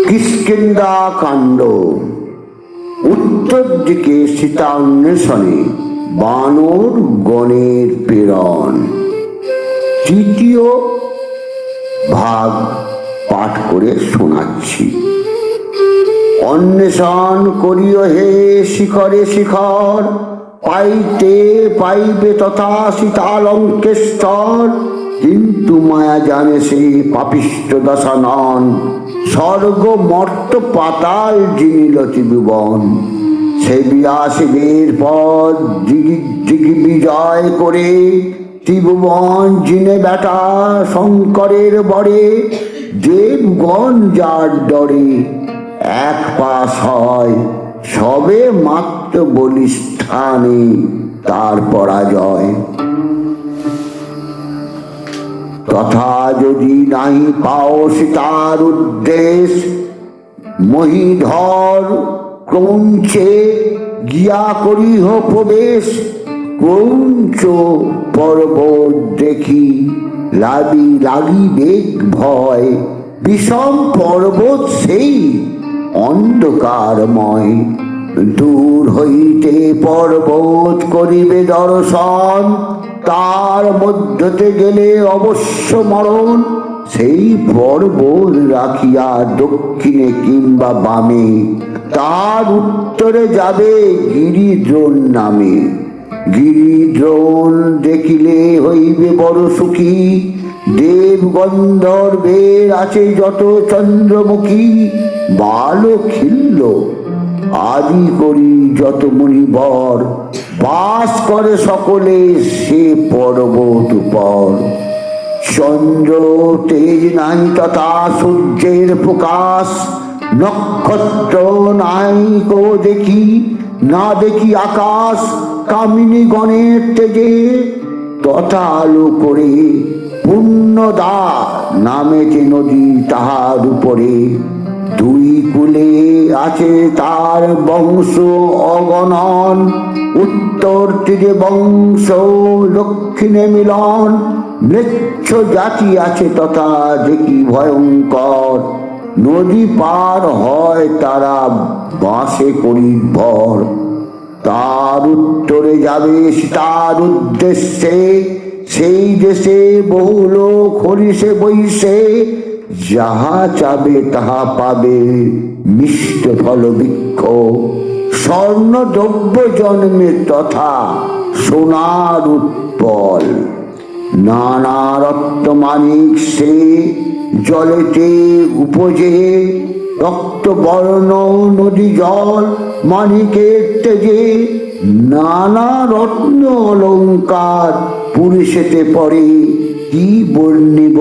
কিষ্কিন্ধা কাণ্ড। উত্তর দিকে সীতান্বেষণে বানর গণের প্রেরণ। তৃতীয় ভাগ পাঠ করে শোনাচ্ছি। অন্বেষণ করিও হে শিখরে শিখর, পাইতে পাইবে তথা সীতালঙ্কেশ্বর। কিন্তু মায়া জানে সে পাপিষ্ট দশানন, স্বর্গ মর্ত পাতাল জিনিল ত্রিভুবন। সে বিরাশিদের পর দিগ্বিজয় করে, ত্রিভুবন জিনে বেটা শঙ্করের বরে। দেবগণ যার ডরে এক পাশ হয়, সবে মাত্র বলিস্থানে তার পরাজয়। তথা যদি নাই পাও সীতার উদ্দেশ, মহীধর ক্রৌঞ্চে গিয়া করিহ প্রবেশ। ক্রৌঞ্চ পর্বত দেখি লাগিবে ভয়, বিষম পর্বত সেই অন্ধকারময়। দূর হইতে পর্বত করিবে দর্শন, তার মধ্যতে গেলে অবশ্য মরণ। সেই পর্বত রাখিয়া দক্ষিণে কিংবা বামে, তার উত্তরে যাবে গিরিদ্রোণ নামে। গিরিদ্রোণ দেখিলে হইবে বড় সুখী, দেব গন্ধর্বের আছে যত চন্দ্রমুখী। বাল খিল্ল আদি করি যত মুনিবর, বাস করে সকলে সে পর্বত উপর। চন্দ্র তেজ নাই তথা সূর্যের প্রকাশ, নক্ষত্র নাই কো দেখি না দেখি আকাশ। কামিনী গণের তেজে তথা আলো করে, পুণ্যদা নামেতে নদী তাহার উপরে। দুই কূলে আছে তার বংশ অগণন, উত্তর তীরে বংশ দক্ষিণে মিলন। মৃচ্ছ জাতি আছে তথা দেখি ভয়ঙ্কর, নদী পার হয় তারা বাঁশে করি ভর। তার উত্তরে যাবে তার উদ্দেশ্যে, সেই দেশে বহু লোক হরিষে বৈশে। যাহা চাবে তাহা পাবে মিষ্ট ফল বৃক্ষ, স্বর্ণ দ্রব্য জন্মে তথা সোনার উৎপল। নানা রত্ন মানিক সে জলেতে উপজে, রক্ত বর্ণ নদী জল মানিকের তেজে। নানা রত্ন অলঙ্কার পুরুষেতে পড়ে, কি বর্ণিব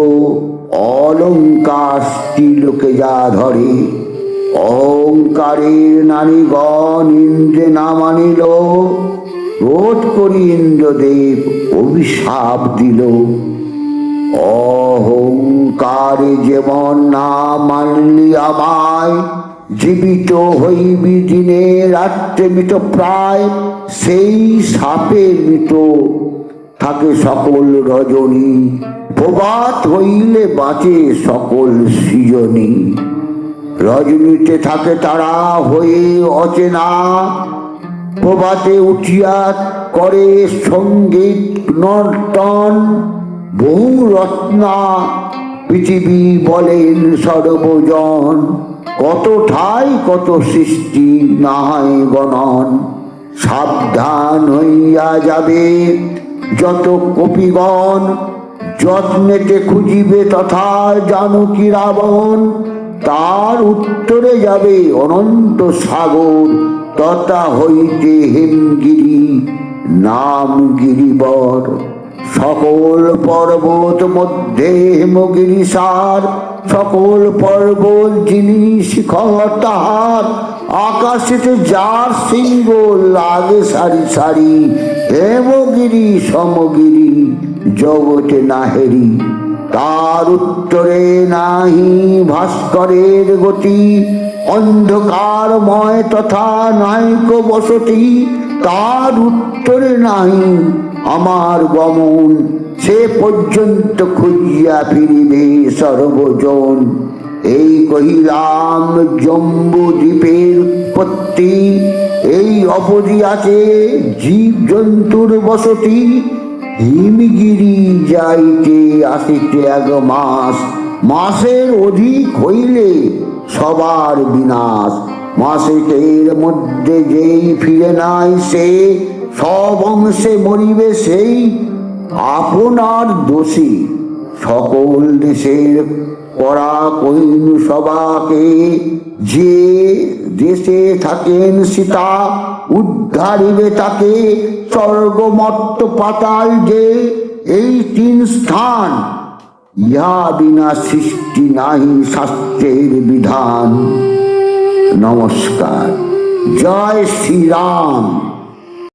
অলঙ্কার স্ত্রীলোকে যা ধরে। অহংকারের নারীগণ ইন্দ্রে না মানিল, রোধ করি ইন্দ্রদেব অভিশাপ দিল। অহংকারে যেমন না মানলি আমায়, জীবিত হইবি দিনে রাত্রে মৃত প্রায়। সেই সাপের মৃত থাকে সকল রজনী, প্রভাত হইলে বাঁচে সকল সৃজনী। রজনীতে থাকে তারা হয়ে অচেনা, প্রভাতে উঠিয়া করে সঙ্গীত নর্তন। বহু রত্না পৃথিবী বলেন সর্বজন, কত ঠাই কত সৃষ্টি নাহাই গণন। সাবধান হইয়া যাবে যত কপিগণ, যত্নেতে খুঁজিবে তথা জানকী রাবণ। তার উত্তরে যাবে অনন্ত সাগর, তথা হইতে হেমগিরি নাম গিরিবর। সকল পর্বত মধ্যে হেমগিরি সার, সকল পর্বত যিনি শিখর তাহার। আকাশেতে যার সিংহ লাগে সারি সারি, হেমগিরি সমগিরি জগতে নাহেরি। তার উত্তরে নাহি ভাস্করের গতি, অন্ধকারময় তথা নাইক বসতি। তার উত্তরে নাহি আমার গমন, সে পর্যন্ত খুঁজিয়া ফিরিবে সর্বজন। এই কহিলাম জম্বু দ্বীপের উৎপত্তি, এই অপরি আছে জীব জন্তুর বসতি। হিমগিরি যাইতে আসিতে 1 মাস, মাসের অধিক হইলে সবার বিনাশ। মাসেকের মধ্যে যেই ফিরে নাই সে, সব অংশে মরিবে সেই আপনার দোষী। সকল দেশের করা কইন সবাকে, যে দেশে থাকেন সীতা উদ্ধারিবে তাকে। স্বর্গ মর্ত্য পাতাল যে এই 3 স্থান, ইহা বিনা সৃষ্টি নাহি শাস্ত্রের বিধান। নমস্কার। জয় শ্রীরাম।